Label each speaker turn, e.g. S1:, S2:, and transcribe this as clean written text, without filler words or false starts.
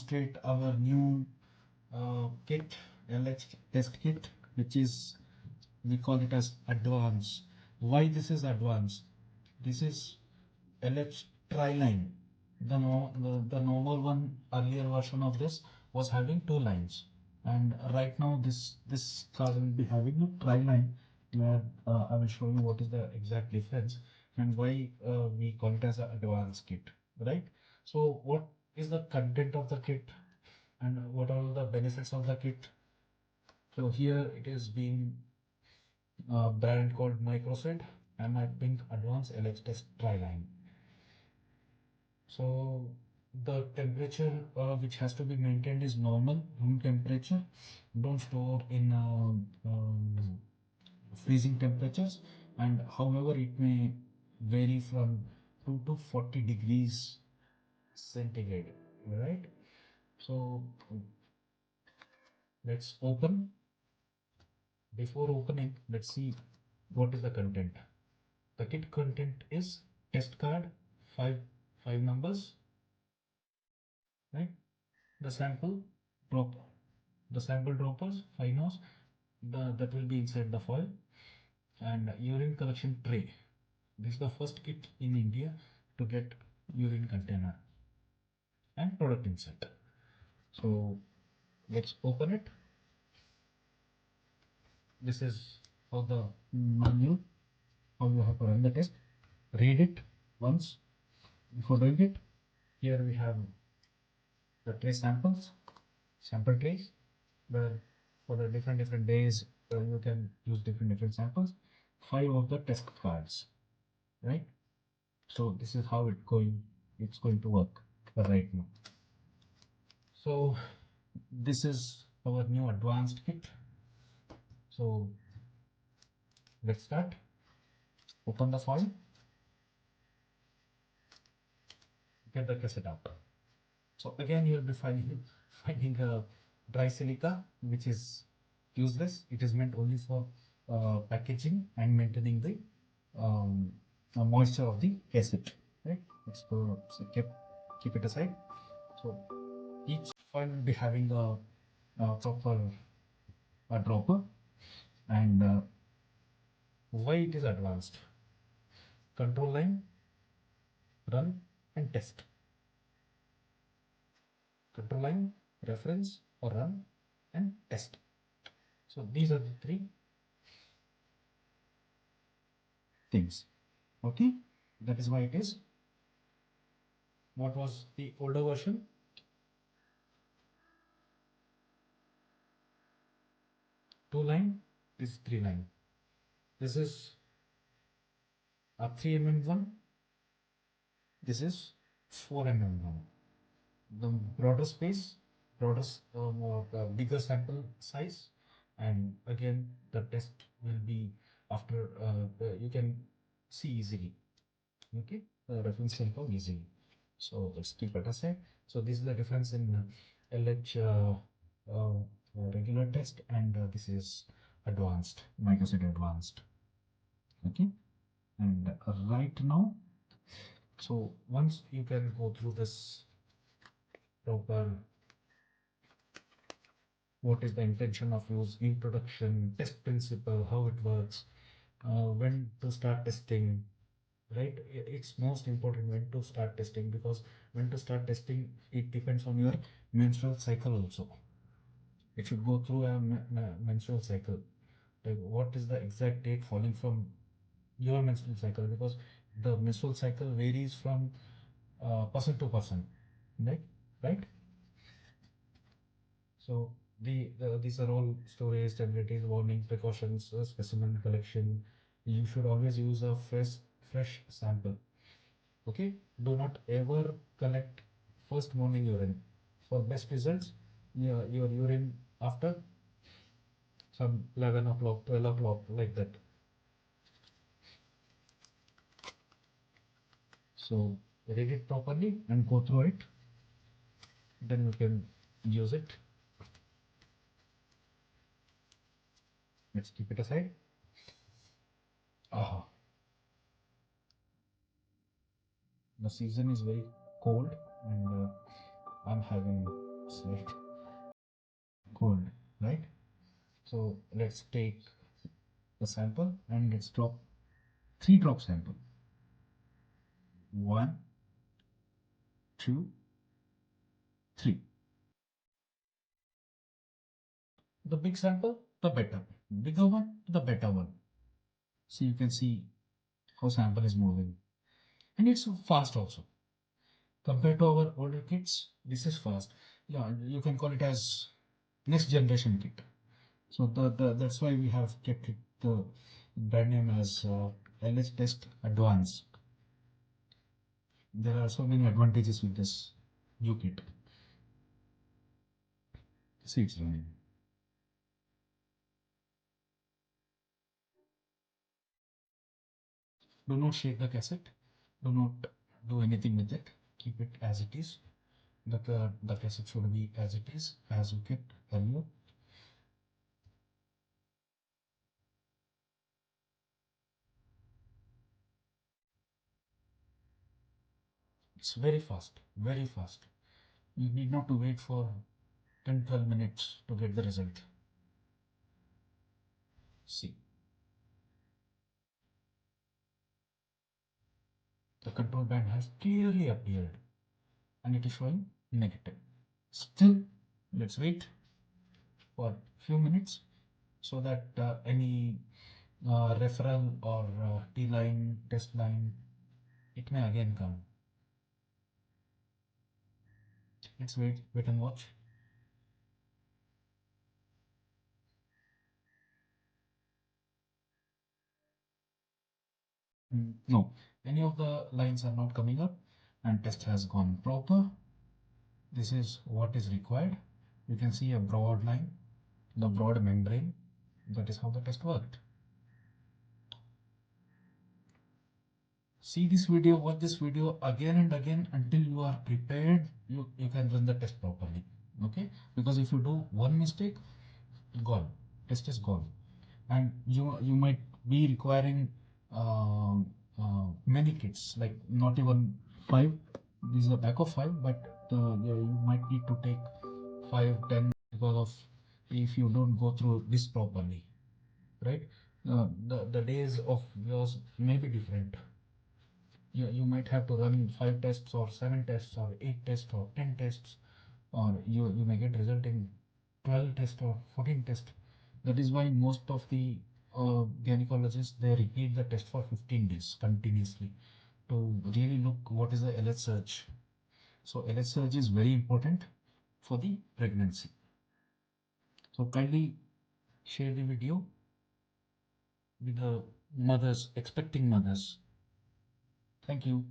S1: demonstrate our new kit, LH test kit, which is, we call it as advanced. Why this is advanced? This is LH tri-line. The normal one, earlier version of this was having 2 lines, and right now this card will be having a tri-line, where I will show you what is the exact difference and why we call it as an advanced kit, right? So what is the content of the kit and what are the benefits of the kit? So here it is being a brand called Microsidd Pink Advanced LH Test Tri-line. So the temperature which has to be maintained is normal room temperature. Don't store in freezing temperatures, and however it may vary from 2 to 40 degrees centigrade, right? So let's open. Before opening, let's see what is the content. The kit content is test card, five numbers, right? The sample drop, the sample droppers, 5 that will be inside the foil, and urine collection tray. This is the first kit in India to get urine container and product insert. So let's open it. This is how the manual, how you have to run the test. Read it once before doing it. Here we have the tray samples, sample trays, where for the different days you can use different samples. 5 of the test cards, right? So this is how it's going to work right now. So this is our new advanced kit. So let's start. Open the foil, get the cassette out. So again you will be finding a dry silica which is useless. It is meant only for packaging and maintaining the moisture of the cassette, right? Let's go, so keep it aside. So each foil will be having a proper dropper, and why it is advanced: control line, run and test. Control line, reference or run and test. So these are the 3 things. Okay, that is why it is. What was the older version? 2 line, this is 3 line. This is a 3 mm one. This is 4 mm one. The broader space, bigger sample size, and again the test will be after you can see easily. Okay, the reference can come easily. So let's keep it aside. So this is the difference in LH regular test, and this is advanced, Microsidd Advanced. Okay, and right now, so once you can go through this proper, what is the intention of use, introduction, test principle, how it works, when to start testing, right? It's most important when to start testing, because when to start testing, it depends on your menstrual cycle also. It should go through a menstrual cycle, like what is the exact date falling from your menstrual cycle, because the menstrual cycle varies from person to person, right? So these are all storage, stabilities, warning, precautions, specimen collection. You should always use a fresh sample. Okay, do not ever collect first morning urine. For best results, your urine after some 11 o'clock, 12 o'clock, like that. So read it properly and go through it. Then you can use it. Let's keep it aside. Ah, the season is very cold, and I'm having Right. Cold, right? So let's take the sample and let's drop 3 drop sample. 1, 2, 3. The big sample, the better. Bigger one, the better one. So you can see how sample is moving. And it's fast also. Compared to our older kits, this is fast. Yeah, you can call it as next generation kit. So that's why we have kept it the brand name as LH Test Advanced. There are so many advantages with this new kit. See, it's running. Do not shake the cassette. Do not do anything with it. Keep it as it is. The cassette should be as it is, as you kept earlier. It's very fast, very fast. You need not to wait for 10-12 minutes to get the result. See, the control band has clearly appeared and it is showing negative. Still, let's wait for few minutes so that any referral or T line, test line, it may again come. Let's wait and watch. No, any of the lines are not coming up and test has gone proper. This is what is required. You can see a broad line, the broad membrane. That is how the test worked. See this video, watch this video again and again until you are prepared. You can run the test properly. Okay, because if you do one mistake, gone, test is gone, and you might be requiring many kits, like not even 5. This is a pack of 5, but you might need to take 5, 10 because of if you don't go through this properly, right? The days of yours may be different. You might have to run 5 tests or 7 tests or 8 tests or 10 tests, or you may get result in 12 tests or 14 tests. That is why most of the gynecologists, they repeat the test for 15 days continuously to really look what is the LH surge. So LH surge is very important for the pregnancy. So kindly share the video with the mothers, expecting mothers. Thank you.